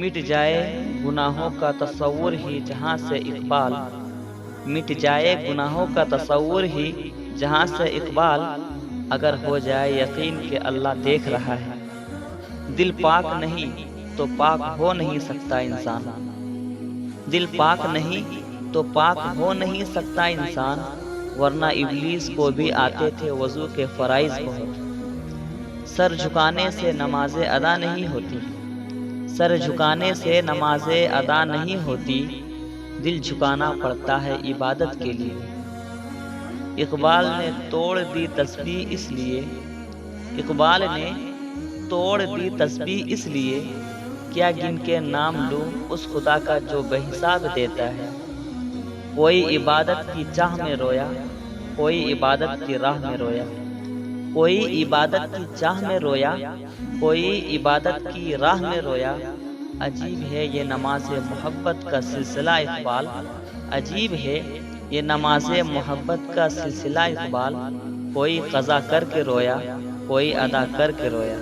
مٹ جائے گناہوں کا تصور ہی جہاں سے اقبال، مٹ جائے گناہوں کا تصور ہی جہاں سے اقبال، اگر ہو جائے یقین کہ اللہ دیکھ رہا ہے۔ دل پاک نہیں تو پاک ہو نہیں سکتا انسان، دل پاک نہیں تو پاک ہو نہیں سکتا انسان، ورنہ ابلیس کو بھی آتے تھے وضو کے فرائض بہت۔ سر جھکانے سے نمازیں ادا نہیں ہوتی، سر جھکانے سے نمازیں ادا نہیں ہوتی، دل جھکانا پڑتا ہے عبادت کے لیے۔ اقبال نے توڑ دی تسبیح اس لیے، اقبال نے توڑ دی تسبیح اس لیے، کیا گن کے نام لوں اس خدا کا جو بے حساب دیتا ہے۔ کوئی عبادت کی چاہ میں رویا، کوئی عبادت کی راہ میں رویا، کوئی عبادت کی چاہ میں رویا، کوئی عبادت کی راہ میں رویا۔ عجیب ہے یہ نماز محبت کا سلسلہ اقبال، عجیب ہے یہ نماز محبت کا سلسلہ اقبال، کوئی قضا کر کے رویا، کوئی ادا کر کے رویا۔